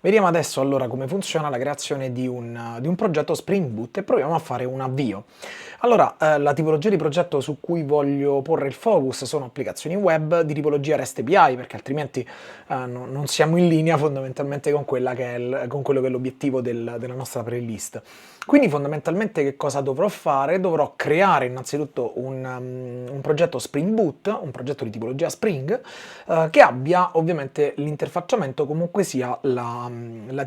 Vediamo adesso allora come funziona la creazione di un progetto Spring Boot e proviamo a fare un avvio. Allora, la tipologia di progetto su cui voglio porre il focus sono applicazioni web di tipologia REST API, perché altrimenti non siamo in linea fondamentalmente con con quello che è l'obiettivo della nostra playlist. Quindi fondamentalmente che cosa dovrò fare? Dovrò creare innanzitutto un progetto Spring Boot, un progetto di tipologia Spring, che abbia ovviamente l'interfacciamento comunque sia la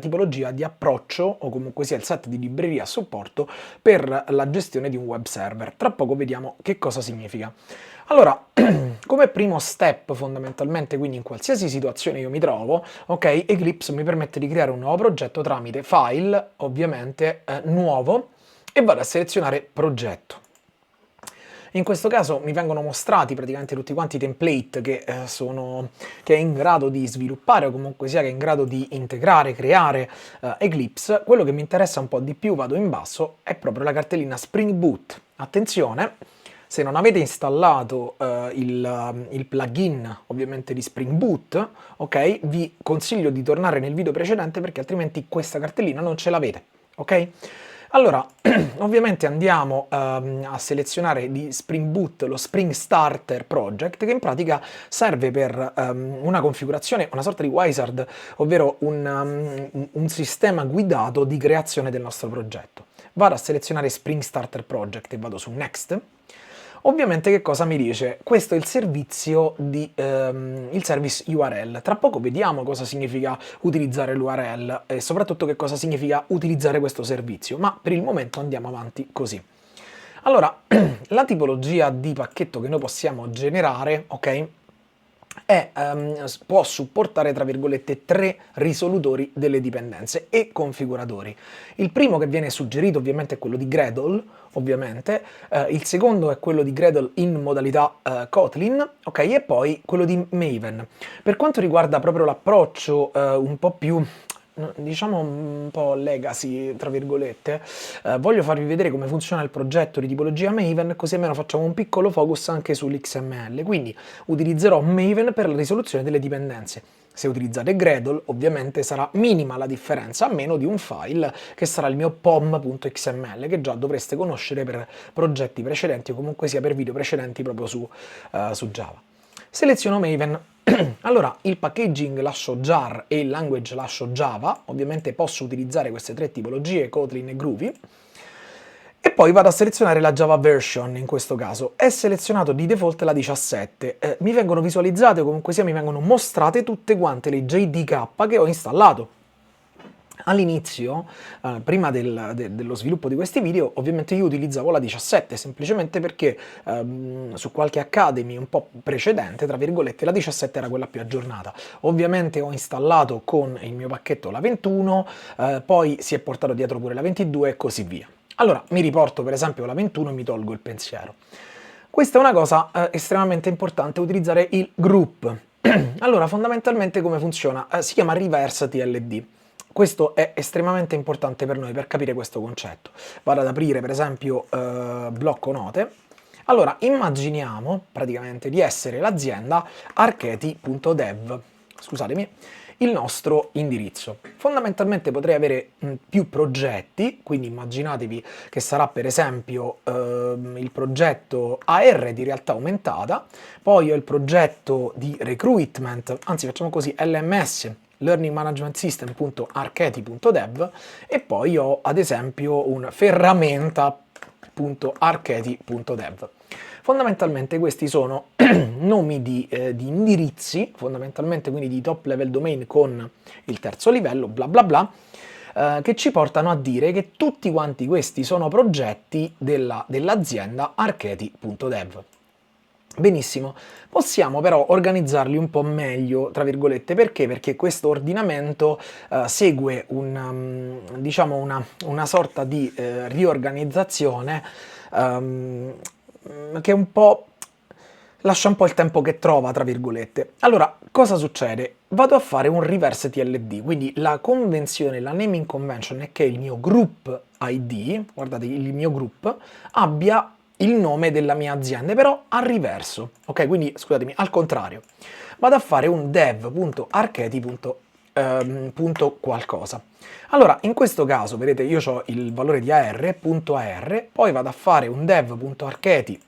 tipologia di approccio o comunque sia il set di librerie a supporto per la gestione di un web server. Tra poco vediamo che cosa significa. Allora, come primo step fondamentalmente, quindi in qualsiasi situazione io mi trovo, ok, Eclipse mi permette di creare un nuovo progetto tramite file, ovviamente, nuovo, e vado a selezionare progetto. In questo caso mi vengono mostrati praticamente tutti quanti i template che è in grado di sviluppare o comunque sia che è in grado di integrare, creare Eclipse. Quello che mi interessa un po' di più, vado in basso, è proprio la cartellina Spring Boot. Attenzione, se non avete installato il plugin ovviamente di Spring Boot, ok, vi consiglio di tornare nel video precedente perché altrimenti questa cartellina non ce l'avete, ok? Allora, ovviamente andiamo a selezionare di Spring Boot lo Spring Starter Project, che in pratica serve per una configurazione, una sorta di wizard, ovvero un sistema guidato di creazione del nostro progetto. Vado a selezionare Spring Starter Project e vado su Next. Ovviamente che cosa mi dice? Questo è il servizio il service URL. Tra poco vediamo cosa significa utilizzare l'URL e soprattutto che cosa significa utilizzare questo servizio, ma per il momento andiamo avanti così. Allora, la tipologia di pacchetto che noi possiamo generare, ok? Può supportare tra virgolette 3 risolutori delle dipendenze e configuratori. Il primo che viene suggerito ovviamente è quello di Gradle, ovviamente, il secondo è quello di Gradle in modalità Kotlin, ok, e poi quello di Maven. Per quanto riguarda proprio l'approccio un po' più diciamo un po' legacy, tra virgolette, voglio farvi vedere come funziona il progetto di tipologia Maven, così almeno facciamo un piccolo focus anche sull'XML. Quindi utilizzerò Maven per la risoluzione delle dipendenze. Se utilizzate Gradle, ovviamente sarà minima la differenza, a meno di un file che sarà il mio pom.xml, che già dovreste conoscere per progetti precedenti o comunque sia per video precedenti proprio su Java. Seleziono Maven. Allora, il packaging lascio jar e il language lascio Java, ovviamente posso utilizzare queste tre tipologie, Kotlin e Groovy, e poi vado a selezionare la Java version in questo caso. È selezionato di default la 17, mi vengono visualizzate o comunque sia mi vengono mostrate tutte quante le JDK che ho installato. All'inizio, prima dello sviluppo di questi video, ovviamente io utilizzavo la 17, semplicemente perché su qualche Academy un po' precedente, tra virgolette, la 17 era quella più aggiornata. Ovviamente ho installato con il mio pacchetto la 21, poi si è portato dietro pure la 22 e così via. Allora, mi riporto per esempio la 21 e mi tolgo il pensiero. Questa è una cosa estremamente importante, utilizzare il group. Allora, fondamentalmente come funziona? Si chiama reverse TLD. Questo è estremamente importante per noi per capire questo concetto. Vado ad aprire per esempio blocco note. Allora, immaginiamo praticamente di essere l'azienda archeti.dev, scusatemi, il nostro indirizzo. Fondamentalmente potrei avere più progetti, quindi immaginatevi che sarà per esempio il progetto AR di realtà aumentata, poi ho il progetto di recruitment, anzi facciamo così, LMS, Learning Management System.archeti.dev, e poi ho ad esempio un ferramenta.archeti.dev. Fondamentalmente questi sono nomi di indirizzi, fondamentalmente quindi di top level domain con il terzo livello, bla bla bla, che ci portano a dire che tutti quanti questi sono progetti dell'azienda archeti.dev. Benissimo, possiamo però organizzarli un po' meglio, tra virgolette, perché? Perché questo ordinamento segue diciamo una sorta di riorganizzazione che un po' lascia un po' il tempo che trova, tra virgolette. Allora, cosa succede? Vado a fare un reverse TLD, quindi la convenzione, la naming convention è che il mio group ID, guardate, il mio group, abbia il nome della mia azienda, però al riverso, ok? Quindi, scusatemi, al contrario. Vado a fare un dev.archeti.dev. punto qualcosa. Allora, in questo caso, vedete, io ho il valore di AR, poi vado a fare un dev.archeti,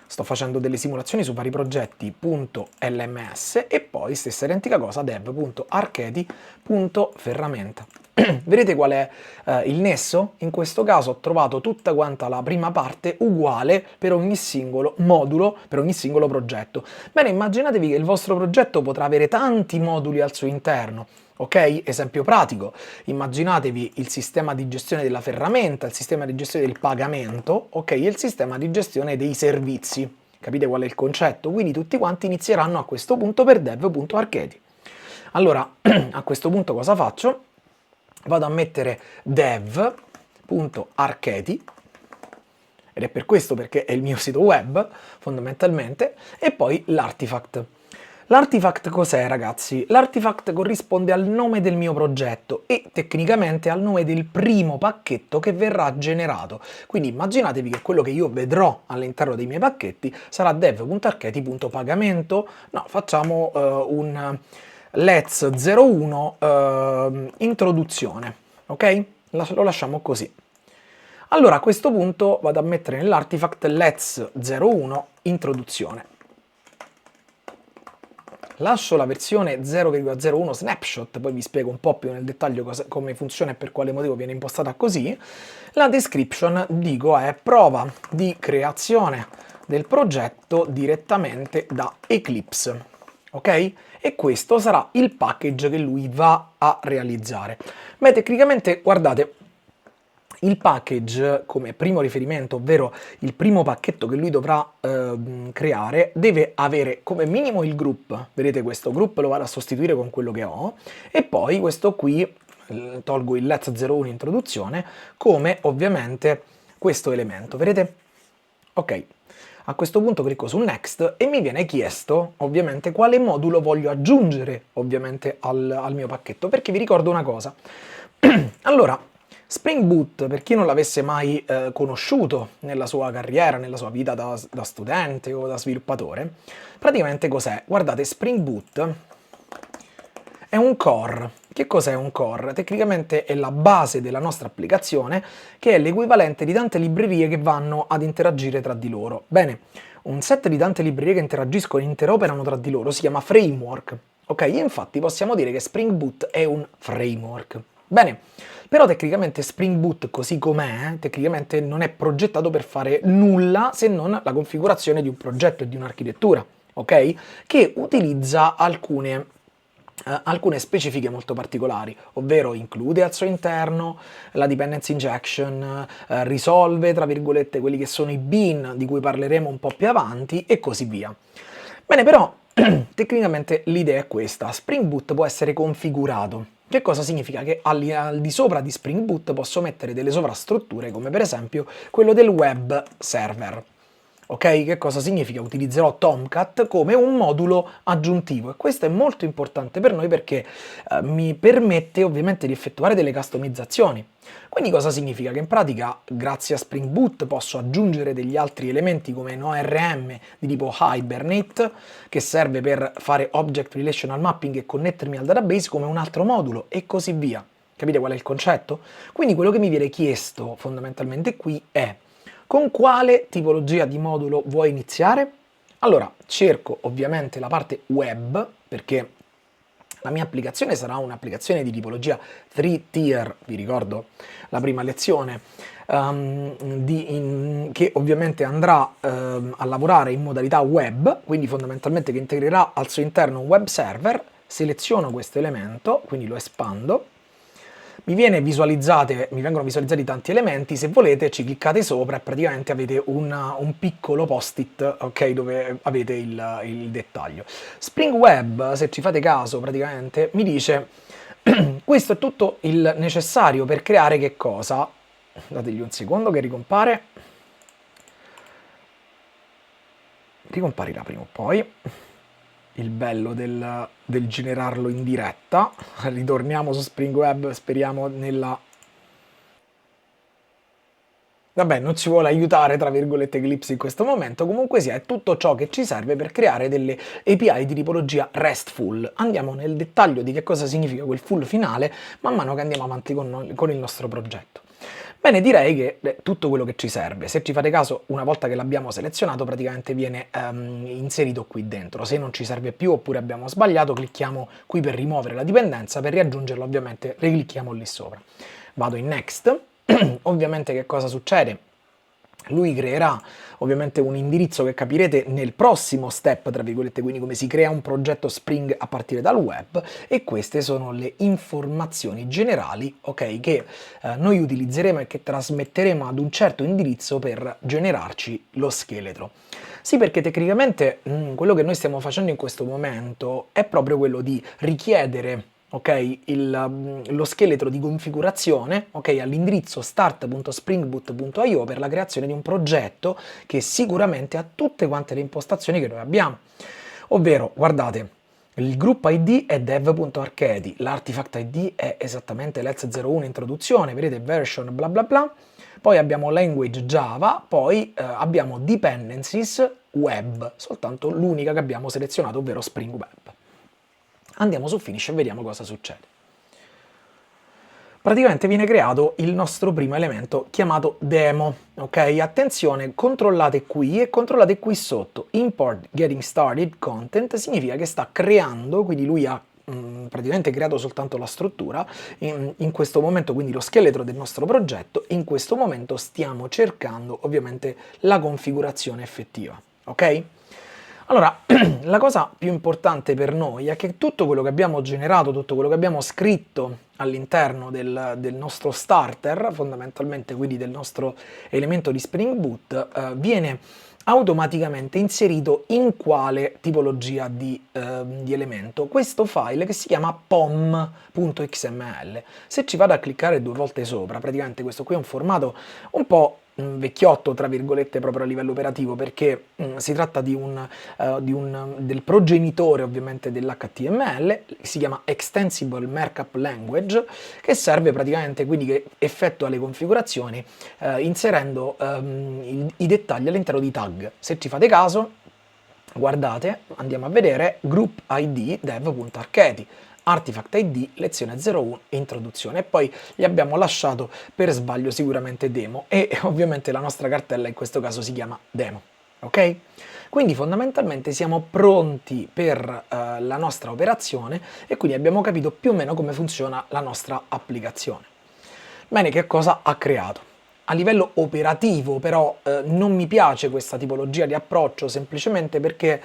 sto facendo delle simulazioni su vari progetti.lms e poi stessa identica cosa dev.archeti.ferramenta. Vedete qual è il nesso? In questo caso ho trovato tutta quanta la prima parte uguale per ogni singolo modulo, per ogni singolo progetto. Bene, immaginatevi che il vostro progetto potrà avere tanti moduli al suo interno. Ok? Esempio pratico, immaginatevi il sistema di gestione della ferramenta, il sistema di gestione del pagamento, ok? E il sistema di gestione dei servizi. Capite qual è il concetto? Quindi tutti quanti inizieranno a questo punto per dev.archeti. Allora, a questo punto cosa faccio? Vado a mettere dev.archeti, ed è per questo perché è il mio sito web, fondamentalmente, e poi l'artifact. L'artifact cos'è, ragazzi? L'artifact corrisponde al nome del mio progetto e tecnicamente al nome del primo pacchetto che verrà generato. Quindi immaginatevi che quello che io vedrò all'interno dei miei pacchetti sarà dev.archeti.pagamento. No, facciamo un let's 01 introduzione, ok? Lo lasciamo così. Allora a questo punto vado a mettere nell'artifact let's 01 introduzione. Lascio la versione 0,01 snapshot, poi vi spiego un po' più nel dettaglio come funziona e per quale motivo viene impostata così. La description, dico, è prova di creazione del progetto direttamente da Eclipse, ok? E questo sarà il package che lui va a realizzare. Beh, tecnicamente, guardate, il package come primo riferimento, ovvero il primo pacchetto che lui dovrà creare, deve avere come minimo il group. Vedete, questo group lo vado a sostituire con quello che ho, e poi questo qui, tolgo il let's 01 introduzione, come ovviamente questo elemento, vedete? Ok. A questo punto clicco su Next e mi viene chiesto ovviamente quale modulo voglio aggiungere ovviamente al mio pacchetto, perché vi ricordo una cosa. Allora, Spring Boot, per chi non l'avesse mai conosciuto nella sua carriera, nella sua vita da studente o da sviluppatore, praticamente cos'è? Guardate, Spring Boot è un core. Che cos'è un core? Tecnicamente è la base della nostra applicazione, che è l'equivalente di tante librerie che vanno ad interagire tra di loro. Bene, un set di tante librerie che interagiscono e interoperano tra di loro si chiama framework. Ok, infatti possiamo dire che Spring Boot è un framework. Bene, però tecnicamente Spring Boot così com'è, tecnicamente non è progettato per fare nulla se non la configurazione di un progetto e di un'architettura, ok? Che utilizza alcune specifiche molto particolari, ovvero include al suo interno la dependency injection, risolve, tra virgolette, quelli che sono i bin di cui parleremo un po' più avanti e così via. Bene, però tecnicamente l'idea è questa: Spring Boot può essere configurato. Che cosa significa? Che al di sopra di Spring Boot posso mettere delle sovrastrutture, come per esempio quello del web server. Ok? Che cosa significa? Utilizzerò Tomcat come un modulo aggiuntivo, e questo è molto importante per noi perché mi permette ovviamente di effettuare delle customizzazioni. Quindi cosa significa? Che in pratica grazie a Spring Boot posso aggiungere degli altri elementi come un ORM di tipo Hibernate, che serve per fare Object Relational Mapping e connettermi al database come un altro modulo, e così via. Capite qual è il concetto? Quindi quello che mi viene chiesto fondamentalmente qui è: con quale tipologia di modulo vuoi iniziare? Allora, cerco ovviamente la parte web, perché la mia applicazione sarà un'applicazione di tipologia 3-tier, vi ricordo la prima lezione, che ovviamente andrà a lavorare in modalità web, quindi fondamentalmente che integrerà al suo interno un web server. Seleziono questo elemento, quindi lo espando. Mi vengono visualizzati tanti elementi. Se volete ci cliccate sopra e praticamente avete un piccolo post-it, ok, dove avete il dettaglio. Spring Web, se ci fate caso, praticamente mi dice questo è tutto il necessario per creare che cosa? Dategli un secondo che ricompare. Ricomparirà prima o poi. Il bello del generarlo in diretta. Ritorniamo su Spring Web, speriamo Vabbè, non ci vuole aiutare, tra virgolette, Eclipse in questo momento, comunque sia, è tutto ciò che ci serve per creare delle API di tipologia RESTful. Andiamo nel dettaglio di che cosa significa quel full finale man mano che andiamo avanti con il nostro progetto. Bene, direi che è tutto quello che ci serve. Se ci fate caso, una volta che l'abbiamo selezionato, praticamente viene inserito qui dentro. Se non ci serve più oppure abbiamo sbagliato, clicchiamo qui per rimuovere la dipendenza, per riaggiungerla ovviamente riclicchiamo lì sopra. Vado in Next. Ovviamente che cosa succede? Lui creerà ovviamente un indirizzo che capirete nel prossimo step, tra virgolette, quindi come si crea un progetto Spring a partire dal web, e queste sono le informazioni generali, ok, che noi utilizzeremo e che trasmetteremo ad un certo indirizzo per generarci lo scheletro. Sì, perché tecnicamente quello che noi stiamo facendo in questo momento è proprio quello di richiedere, ok, lo scheletro di configurazione, ok, all'indirizzo start.springboot.io per la creazione di un progetto che sicuramente ha tutte quante le impostazioni che noi abbiamo. Ovvero, guardate, il group ID è dev.archedi, l'artifact ID è esattamente let's01 introduzione, vedete version bla bla bla, poi abbiamo language Java, poi abbiamo dependencies web, soltanto l'unica che abbiamo selezionato, ovvero Spring Web. Andiamo su Finish e vediamo cosa succede. Praticamente viene creato il nostro primo elemento chiamato demo, ok? Attenzione, controllate qui e controllate qui sotto. Import getting started content significa che sta creando, quindi lui ha praticamente creato soltanto la struttura, in questo momento quindi lo scheletro del nostro progetto, in questo momento stiamo cercando ovviamente la configurazione effettiva, ok? Allora, la cosa più importante per noi è che tutto quello che abbiamo generato, tutto quello che abbiamo scritto all'interno del nostro starter, fondamentalmente quindi del nostro elemento di Spring Boot, viene automaticamente inserito in quale tipologia di elemento? Questo file che si chiama pom.xml. Se ci vado a cliccare 2 volte sopra, praticamente questo qui è un formato un po' vecchiotto, tra virgolette, proprio a livello operativo, perché si tratta del progenitore ovviamente dell'HTML, si chiama Extensible Markup Language, che serve praticamente, quindi che effettua le configurazioni inserendo i dettagli all'interno di tag. Se ci fate caso, guardate, andiamo a vedere group id dev.archeti, artifact id lezione 01 introduzione, e poi gli abbiamo lasciato per sbaglio sicuramente demo, e ovviamente la nostra cartella in questo caso si chiama demo, ok? Quindi fondamentalmente siamo pronti per la nostra operazione e quindi abbiamo capito più o meno come funziona la nostra applicazione. Bene, che cosa ha creato? A livello operativo però non mi piace questa tipologia di approccio, semplicemente perché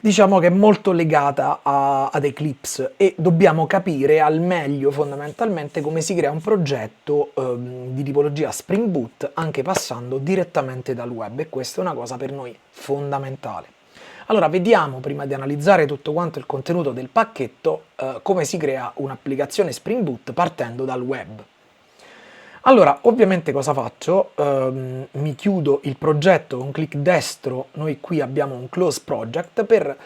diciamo che è molto legata ad Eclipse e dobbiamo capire al meglio fondamentalmente come si crea un progetto di tipologia Spring Boot anche passando direttamente dal web, e questa è una cosa per noi fondamentale. Allora vediamo, prima di analizzare tutto quanto il contenuto del pacchetto, come si crea un'applicazione Spring Boot partendo dal web. Allora, ovviamente cosa faccio? Mi chiudo il progetto con clic destro, noi qui abbiamo un close project per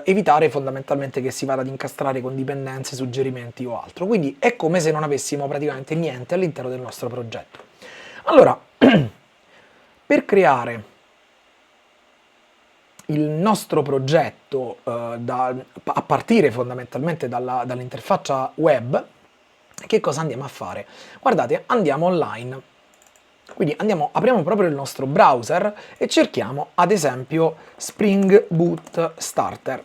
evitare fondamentalmente che si vada ad incastrare con dipendenze, suggerimenti o altro. Quindi è come se non avessimo praticamente niente all'interno del nostro progetto. Allora, per creare il nostro progetto a partire fondamentalmente dall'interfaccia web, che cosa andiamo a fare? Guardate, andiamo online, quindi apriamo proprio il nostro browser e cerchiamo ad esempio Spring Boot Starter.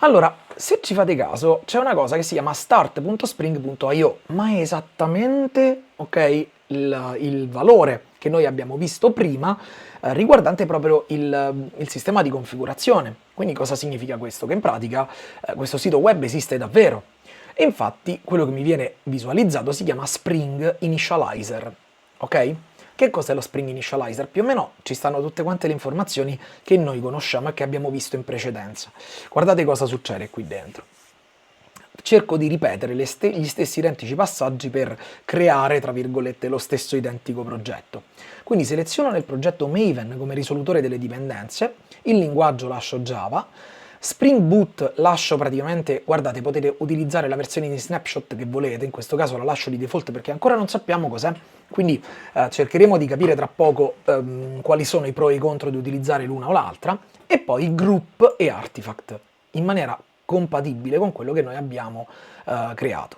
Allora, se ci fate caso, c'è una cosa che si chiama start.spring.io, ma è esattamente, ok, il valore che noi abbiamo visto prima riguardante proprio il sistema di configurazione. Quindi cosa significa questo? Che in pratica questo sito web esiste davvero. E infatti quello che mi viene visualizzato si chiama Spring Initializer, ok? Che cos'è lo Spring Initializer? Più o meno ci stanno tutte quante le informazioni che noi conosciamo e che abbiamo visto in precedenza. Guardate cosa succede qui dentro. Cerco di ripetere gli stessi identici passaggi per creare, tra virgolette, lo stesso identico progetto. Quindi seleziono nel progetto Maven come risolutore delle dipendenze, il linguaggio lascio Java, Spring Boot lascio praticamente, guardate, potete utilizzare la versione di snapshot che volete, in questo caso la lascio di default perché ancora non sappiamo cos'è, quindi cercheremo di capire tra poco quali sono i pro e i contro di utilizzare l'una o l'altra, e poi group e artifact, in maniera compatibile con quello che noi abbiamo creato.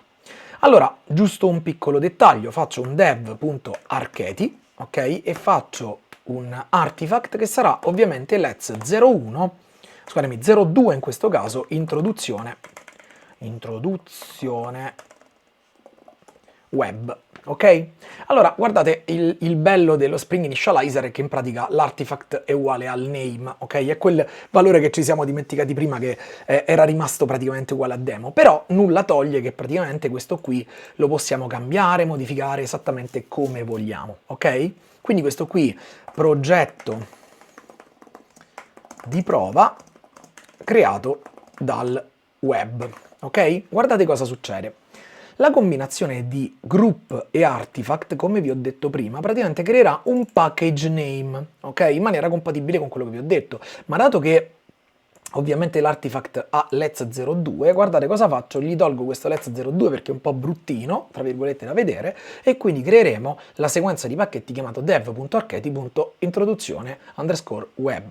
Allora, giusto un piccolo dettaglio, faccio un dev.archeti, ok? E faccio un artifact che sarà ovviamente let's 01, scusami, 02 in questo caso, introduzione web, ok? Allora, guardate, il bello dello Spring Initializer è che in pratica l'artifact è uguale al name, ok? È quel valore che ci siamo dimenticati prima che era rimasto praticamente uguale a demo, però nulla toglie che praticamente questo qui lo possiamo cambiare, modificare esattamente come vogliamo, ok? Quindi questo qui, progetto di prova creato dal web, ok? Guardate cosa succede. La combinazione di group e artifact, come vi ho detto prima, praticamente creerà un package name, ok? In maniera compatibile con quello che vi ho detto. Ma dato che ovviamente l'artifact ha let's 02, guardate cosa faccio, gli tolgo questo let's 02 perché è un po' bruttino, tra virgolette, da vedere, e quindi creeremo la sequenza di pacchetti chiamato dev.archeti.introduzione _web.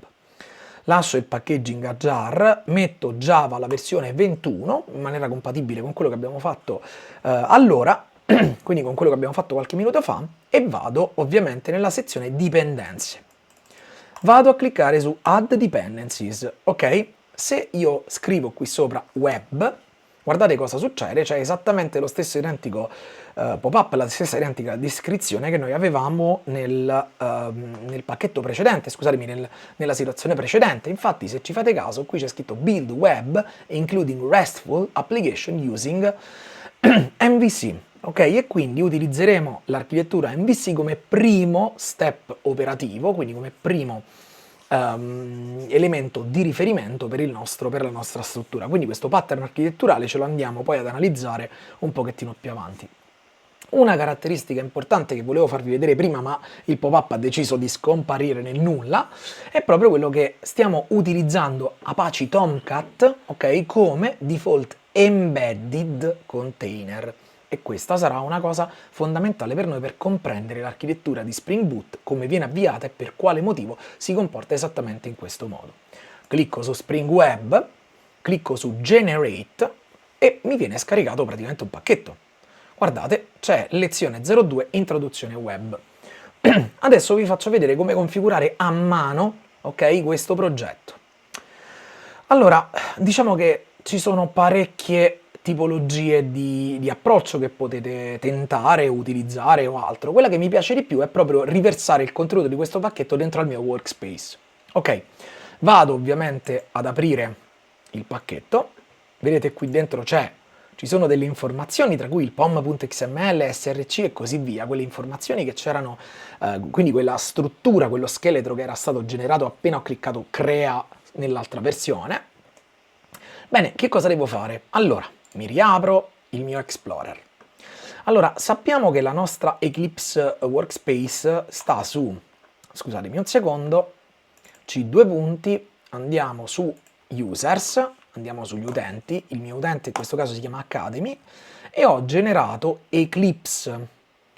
Lascio il packaging a jar, metto Java la versione 21 in maniera compatibile con quello che abbiamo fatto allora, quindi con quello che abbiamo fatto qualche minuto fa, e vado ovviamente nella sezione dipendenze. Vado a cliccare su Add Dependencies, ok? Se io scrivo qui sopra web, guardate cosa succede, c'è esattamente lo stesso identico pop-up, la stessa identica descrizione che noi avevamo nel pacchetto precedente, scusatemi, nella situazione precedente. Infatti, se ci fate caso, qui c'è scritto Build Web Including RESTful Application Using MVC. Ok, e quindi utilizzeremo l'architettura MVC come primo step operativo, quindi come primo elemento di riferimento per la nostra struttura. Quindi questo pattern architetturale ce lo andiamo poi ad analizzare un pochettino più avanti. Una caratteristica importante che volevo farvi vedere prima, ma il pop-up ha deciso di scomparire nel nulla, è proprio quello che stiamo utilizzando Apache Tomcat, ok, come default embedded container. E questa sarà una cosa fondamentale per noi per comprendere l'architettura di Spring Boot, come viene avviata e per quale motivo si comporta esattamente in questo modo. Clicco su Spring Web, clicco su Generate e mi viene scaricato praticamente un pacchetto. Guardate, c'è lezione 02 introduzione web. Adesso vi faccio vedere come configurare a mano, ok, questo progetto. Allora, diciamo che ci sono parecchie tipologie di approccio che potete tentare, utilizzare o altro. Quella che mi piace di più è proprio riversare il contenuto di questo pacchetto dentro al mio workspace. Ok, vado ovviamente ad aprire il pacchetto, vedete qui dentro ci sono delle informazioni, tra cui il pom.xml, src e così via, quelle informazioni che c'erano, quindi quella struttura, quello scheletro che era stato generato appena ho cliccato crea nell'altra versione. Bene, che cosa devo fare? Allora, mi riapro il mio Explorer. Allora, sappiamo che la nostra Eclipse Workspace sta su, scusatemi un secondo, C2 punti, andiamo su Users, andiamo sugli utenti, il mio utente in questo caso si chiama Academy, e ho generato Eclipse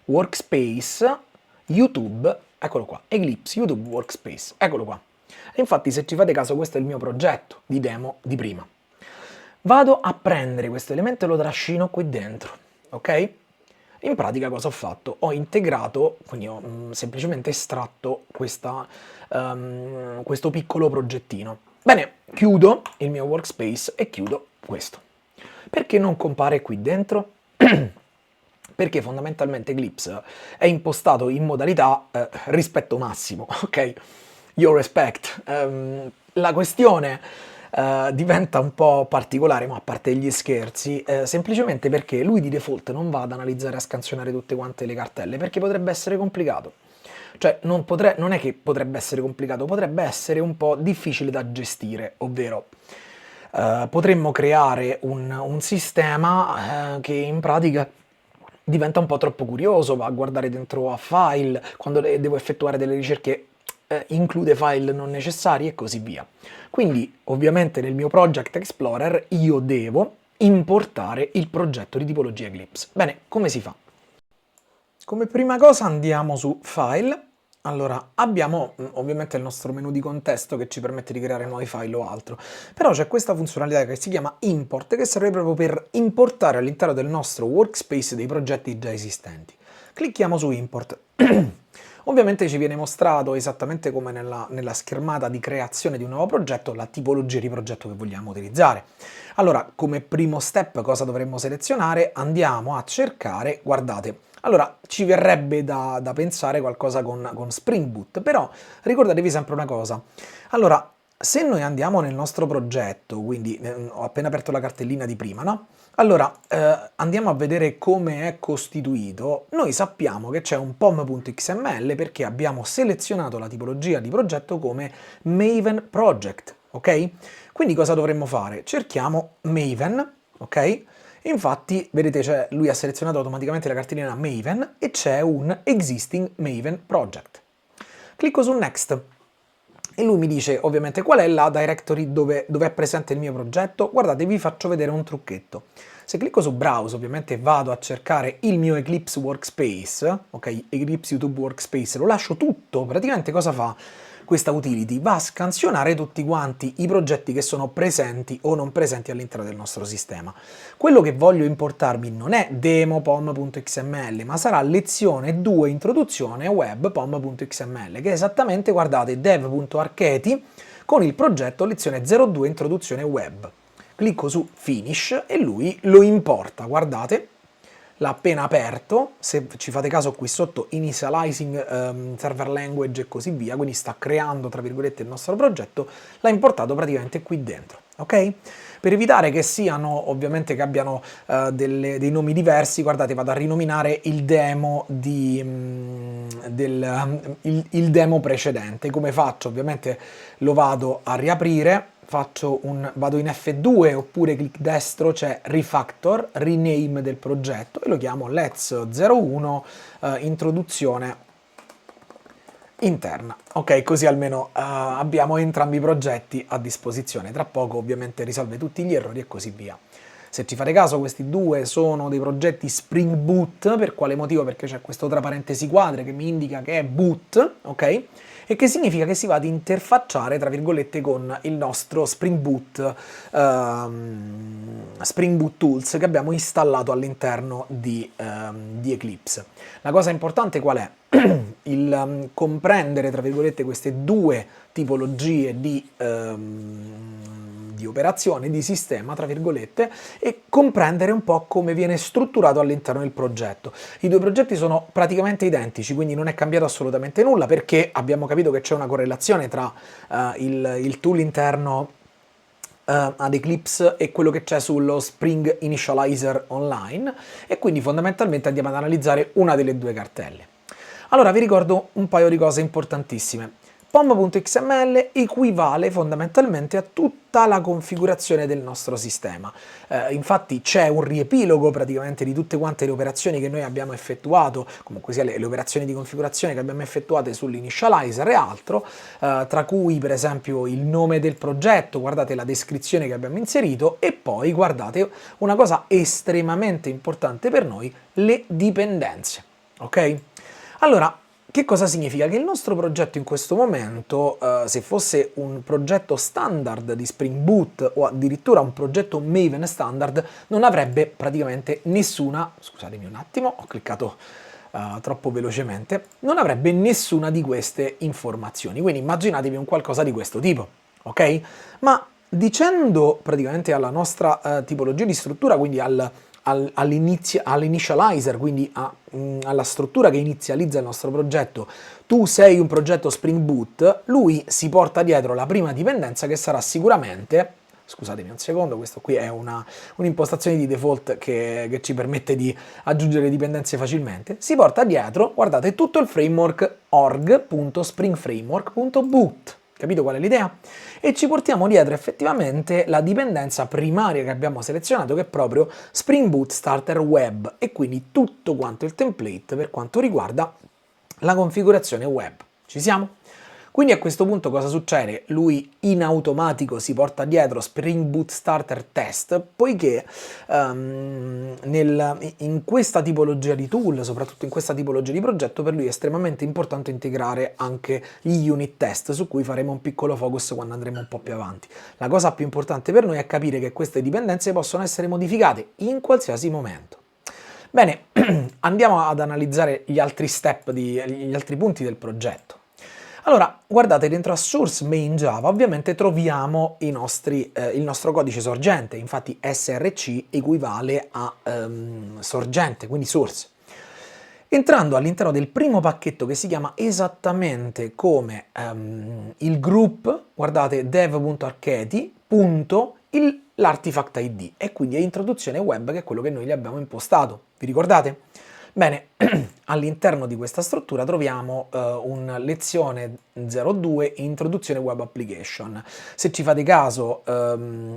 Workspace YouTube, eccolo qua, Eclipse YouTube Workspace, eccolo qua. E infatti se ci fate caso questo è il mio progetto di demo di prima. Vado a prendere questo elemento e lo trascino qui dentro, ok? In pratica cosa ho fatto? Ho integrato, quindi ho semplicemente estratto questo piccolo progettino. Bene, chiudo il mio workspace e chiudo questo. Perché non compare qui dentro? Perché fondamentalmente Eclipse è impostato in modalità rispetto massimo, ok? Your respect. La questione diventa un po' particolare, ma a parte gli scherzi, semplicemente perché lui di default non va ad analizzare e a scansionare tutte quante le cartelle, perché potrebbe essere complicato. Cioè, non è che potrebbe essere complicato, potrebbe essere un po' difficile da gestire, ovvero potremmo creare un sistema che in pratica diventa un po' troppo curioso, va a guardare dentro a file, quando devo effettuare delle ricerche include file non necessari e così via. Quindi ovviamente nel mio Project Explorer io devo importare il progetto di tipologia Eclipse. Bene, come si fa? Come prima cosa andiamo su File. Allora, abbiamo ovviamente il nostro menu di contesto che ci permette di creare nuovi file o altro, però c'è questa funzionalità che si chiama Import che serve proprio per importare all'interno del nostro workspace dei progetti già esistenti. Clicchiamo su Import. Ovviamente ci viene mostrato esattamente come nella schermata di creazione di un nuovo progetto la tipologia di progetto che vogliamo utilizzare. Allora, come primo step cosa dovremmo selezionare? Andiamo a cercare, guardate, allora ci verrebbe da pensare qualcosa con Spring Boot, però ricordatevi sempre una cosa. Allora, se noi andiamo nel nostro progetto, quindi ho appena aperto la cartellina di prima, no? Allora, andiamo a vedere come è costituito. Noi sappiamo che c'è un pom.xml perché abbiamo selezionato la tipologia di progetto come Maven Project, ok? Quindi cosa dovremmo fare? Cerchiamo Maven, ok? Infatti, vedete, lui ha selezionato automaticamente la cartellina Maven e c'è un Existing Maven Project. Clicco su Next. E lui mi dice ovviamente qual è la directory dove è presente il mio progetto. Guardate, vi faccio vedere un trucchetto. Se clicco su Browse, ovviamente vado a cercare il mio Eclipse Workspace, ok, Eclipse YouTube Workspace, lo lascio tutto, praticamente cosa fa? Questa utility va a scansionare tutti quanti i progetti che sono presenti o non presenti all'interno del nostro sistema. Quello che voglio importarmi non è demo pom.xml, ma sarà lezione 2 introduzione web pom.xml, che è esattamente, guardate, dev.archeti con il progetto lezione 02 introduzione web. Clicco su Finish e lui lo importa, guardate. L'ha appena aperto, se ci fate caso qui sotto initializing server language e così via, quindi sta creando tra virgolette il nostro progetto, l'ha importato praticamente qui dentro, ok? Per evitare che siano, ovviamente che abbiano dei nomi diversi, guardate, vado a rinominare il demo, il demo precedente. Come faccio? Ovviamente lo vado a riaprire, vado in F2 oppure clic destro, c'è Refactor, rename del progetto e lo chiamo Let's 01 introduzione interna. Ok, così almeno abbiamo entrambi i progetti a disposizione. Tra poco ovviamente risolve tutti gli errori e così via. Se ci fate caso, questi due sono dei progetti Spring Boot. Per quale motivo? Perché c'è questo tra parentesi quadre che mi indica che è boot, ok? E che significa che si va ad interfacciare, tra virgolette, con il nostro Spring Boot Tools che abbiamo installato all'interno di Eclipse. La cosa importante qual è? Il comprendere, tra virgolette, queste due tipologie di operazione, di sistema, tra virgolette, e comprendere un po' come viene strutturato all'interno del progetto. I due progetti sono praticamente identici, quindi non è cambiato assolutamente nulla perché abbiamo capito che c'è una correlazione tra il tool interno ad Eclipse e quello che c'è sullo Spring Initializer Online e quindi fondamentalmente andiamo ad analizzare una delle due cartelle. Allora vi ricordo un paio di cose importantissime. pom.xml equivale fondamentalmente a tutta la configurazione del nostro sistema. Infatti c'è un riepilogo praticamente di tutte quante le operazioni che noi abbiamo effettuato, comunque sia le operazioni di configurazione che abbiamo effettuate sull'initializer e altro, tra cui per esempio il nome del progetto, guardate la descrizione che abbiamo inserito e poi guardate una cosa estremamente importante per noi, le dipendenze. Ok? Allora, che cosa significa? Che il nostro progetto in questo momento, se fosse un progetto standard di Spring Boot o addirittura un progetto Maven standard, non avrebbe praticamente nessuna, scusatemi un attimo, ho cliccato troppo velocemente, non avrebbe nessuna di queste informazioni. Quindi immaginatevi un qualcosa di questo tipo, ok? Ma dicendo praticamente alla nostra tipologia di struttura, quindi all'initializer, quindi alla struttura che inizializza il nostro progetto, tu sei un progetto Spring Boot, lui si porta dietro la prima dipendenza che sarà sicuramente, scusatemi un secondo, questo qui è un'impostazione di default che ci permette di aggiungere dipendenze facilmente, si porta dietro, guardate, tutto il framework org.springframework.boot. Capito qual è l'idea? E ci portiamo dietro effettivamente la dipendenza primaria che abbiamo selezionato, che è proprio Spring Boot Starter Web, e quindi tutto quanto il template per quanto riguarda la configurazione web. Ci siamo? Quindi a questo punto cosa succede? Lui in automatico si porta dietro Spring Boot Starter Test, poiché in questa tipologia di tool, soprattutto in questa tipologia di progetto, per lui è estremamente importante integrare anche gli unit test, su cui faremo un piccolo focus quando andremo un po' più avanti. La cosa più importante per noi è capire che queste dipendenze possono essere modificate in qualsiasi momento. Bene, andiamo ad analizzare gli altri step, gli altri punti del progetto. Allora, guardate, dentro a source main Java ovviamente troviamo il nostro codice sorgente, infatti src equivale a sorgente, quindi source. Entrando all'interno del primo pacchetto che si chiama esattamente come il group, guardate dev.archeti.l'artifact id, e quindi è introduzione web, che è quello che noi gli abbiamo impostato, vi ricordate? Bene, all'interno di questa struttura troviamo una lezione 02 introduzione web application. Se ci fate caso,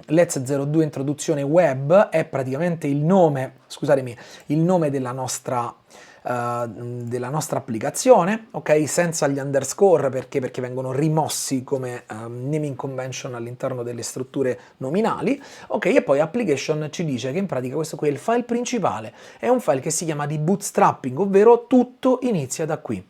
Let's 02 introduzione web è praticamente il nome, scusatemi, il nome della nostra applicazione, ok? Senza gli underscore, perché vengono rimossi come naming convention all'interno delle strutture nominali, ok? E poi application ci dice che in pratica questo qui è il file principale, è un file che si chiama di bootstrapping, ovvero tutto inizia da qui.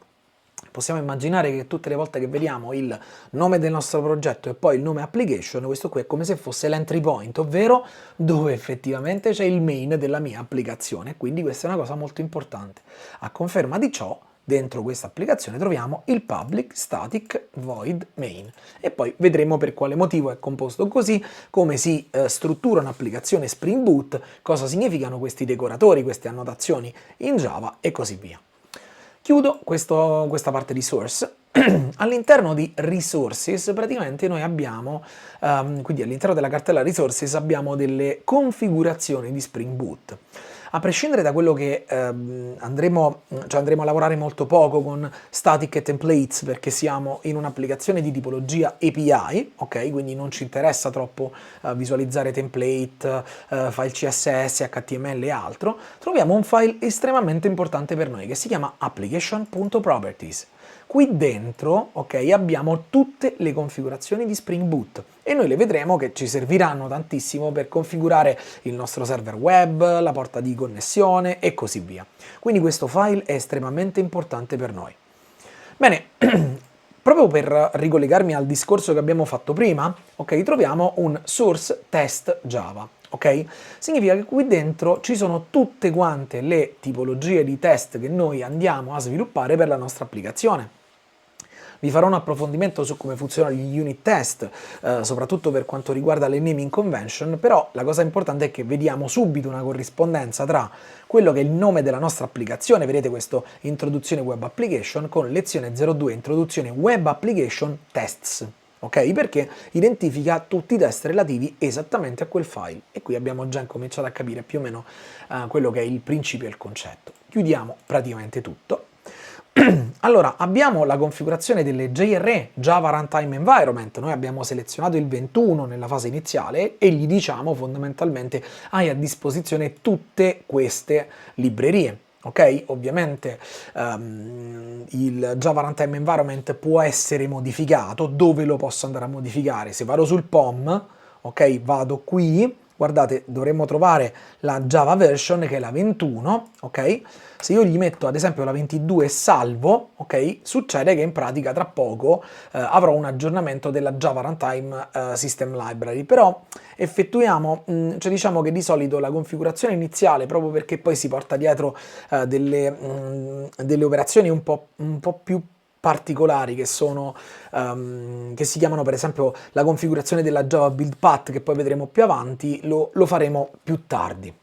Possiamo immaginare che tutte le volte che vediamo il nome del nostro progetto e poi il nome application, questo qui è come se fosse l'entry point, ovvero dove effettivamente c'è il main della mia applicazione. Quindi questa è una cosa molto importante. A conferma di ciò, dentro questa applicazione troviamo il public static void main, e poi vedremo per quale motivo è composto così, come si struttura un'applicazione Spring Boot, cosa significano questi decoratori, queste annotazioni in Java e così via. Chiudo questa parte di source. All'interno di resources praticamente noi abbiamo, quindi all'interno della cartella resources abbiamo delle configurazioni di Spring Boot. A prescindere da quello che andremo a lavorare molto poco con static e templates, perché siamo in un'applicazione di tipologia API, ok? Quindi non ci interessa troppo visualizzare template, file CSS, HTML e altro. Troviamo un file estremamente importante per noi che si chiama application.properties. Qui dentro, ok, abbiamo tutte le configurazioni di Spring Boot e noi le vedremo che ci serviranno tantissimo per configurare il nostro server web, la porta di connessione e così via. Quindi questo file è estremamente importante per noi. Bene, proprio per ricollegarmi al discorso che abbiamo fatto prima, ok, troviamo un source test Java. Ok? Significa che qui dentro ci sono tutte quante le tipologie di test che noi andiamo a sviluppare per la nostra applicazione. Vi farò un approfondimento su come funzionano gli unit test, soprattutto per quanto riguarda le naming convention, però la cosa importante è che vediamo subito una corrispondenza tra quello che è il nome della nostra applicazione, vedete questo introduzione web application, con lezione 02 introduzione web application tests. Ok? Perché identifica tutti i test relativi esattamente a quel file, e qui abbiamo già cominciato a capire più o meno quello che è il principio e il concetto. Chiudiamo praticamente tutto. Allora, abbiamo la configurazione delle JRE, Java Runtime Environment. Noi abbiamo selezionato il 21 nella fase iniziale e gli diciamo fondamentalmente hai a disposizione tutte queste librerie. Ok? Ovviamente il Java Runtime Environment può essere modificato. Dove lo posso andare a modificare? Se vado sul POM, ok, vado qui, guardate, dovremmo trovare la Java version che è la 21, ok? Se io gli metto ad esempio la 22 e salvo, ok, succede che in pratica tra poco avrò un aggiornamento della Java Runtime System Library, però effettuiamo, cioè diciamo che di solito la configurazione iniziale, proprio perché poi si porta dietro delle operazioni un po' più particolari che sono che si chiamano per esempio la configurazione della Java build path, che poi vedremo più avanti, lo faremo più tardi.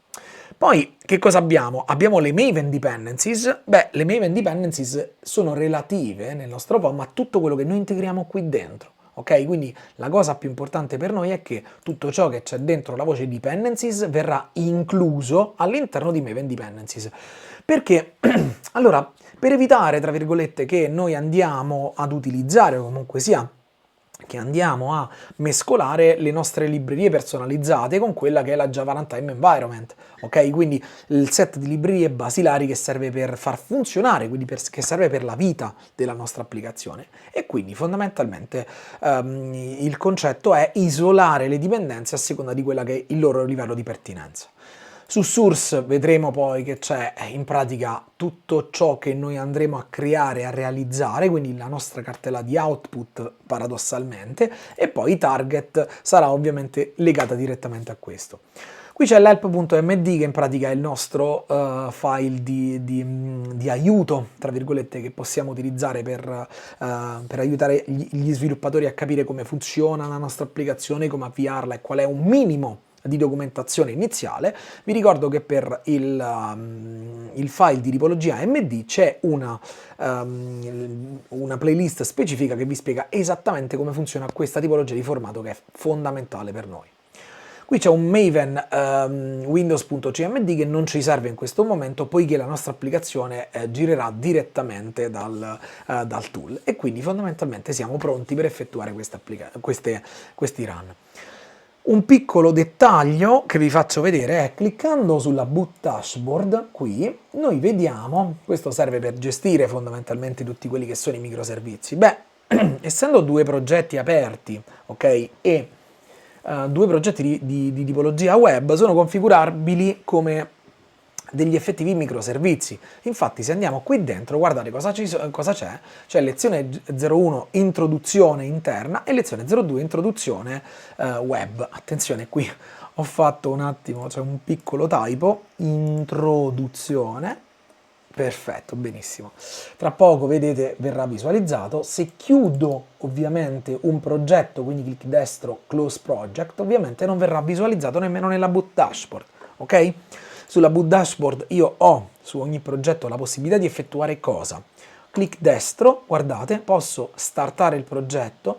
Poi che cosa abbiamo? Abbiamo le Maven dependencies. Beh, le Maven dependencies sono relative nel nostro POM a tutto quello che noi integriamo qui dentro. Ok? Quindi la cosa più importante per noi è che tutto ciò che c'è dentro la voce dependencies verrà incluso all'interno di Maven dependencies. Perché? Allora, per evitare, tra virgolette, che noi andiamo ad utilizzare, o comunque sia, che andiamo a mescolare le nostre librerie personalizzate con quella che è la Java Runtime Environment, ok? Quindi il set di librerie basilari che serve per far funzionare, quindi che serve per la vita della nostra applicazione. E quindi fondamentalmente il concetto è isolare le dipendenze a seconda di quella che è il loro livello di pertinenza. Su Source vedremo poi che c'è in pratica tutto ciò che noi andremo a creare e a realizzare, quindi la nostra cartella di output paradossalmente, e poi target sarà ovviamente legata direttamente a questo. Qui c'è l'help.md che in pratica è il nostro file di aiuto, tra virgolette, che possiamo utilizzare per aiutare gli sviluppatori a capire come funziona la nostra applicazione, come avviarla e qual è un minimo di documentazione iniziale. Vi ricordo che per il file di tipologia MD c'è una playlist specifica che vi spiega esattamente come funziona questa tipologia di formato che è fondamentale per noi. Qui c'è un Maven Windows.cmd che non ci serve in questo momento poiché la nostra applicazione girerà direttamente dal tool e quindi fondamentalmente siamo pronti per effettuare questi run. Un piccolo dettaglio che vi faccio vedere è cliccando sulla boot dashboard qui noi vediamo, questo serve per gestire fondamentalmente tutti quelli che sono i microservizi. Beh, essendo due progetti aperti, ok, e due progetti di tipologia web sono configurabili come degli effettivi microservizi. Infatti se andiamo qui dentro, guardate cosa c'è, c'è lezione 01 introduzione interna e lezione 02 introduzione web. Attenzione, qui ho fatto un attimo, c'è un piccolo typo, introduzione, perfetto, benissimo. Tra poco, vedete, verrà visualizzato. Se chiudo ovviamente un progetto, quindi clic destro, close project, ovviamente non verrà visualizzato nemmeno nella boot dashboard, ok? Sulla boot dashboard io ho su ogni progetto la possibilità di effettuare cosa? Clic destro, guardate, posso startare il progetto,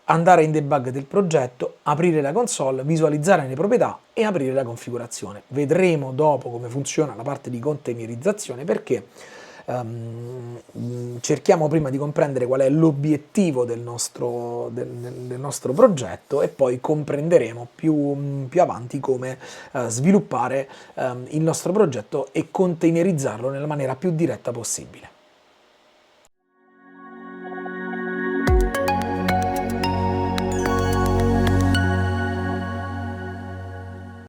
andare in debug del progetto, aprire la console, visualizzare le proprietà e aprire la configurazione. Vedremo dopo come funziona la parte di containerizzazione perché cerchiamo prima di comprendere qual è l'obiettivo del nostro progetto e poi comprenderemo più avanti come sviluppare il nostro progetto e containerizzarlo nella maniera più diretta possibile.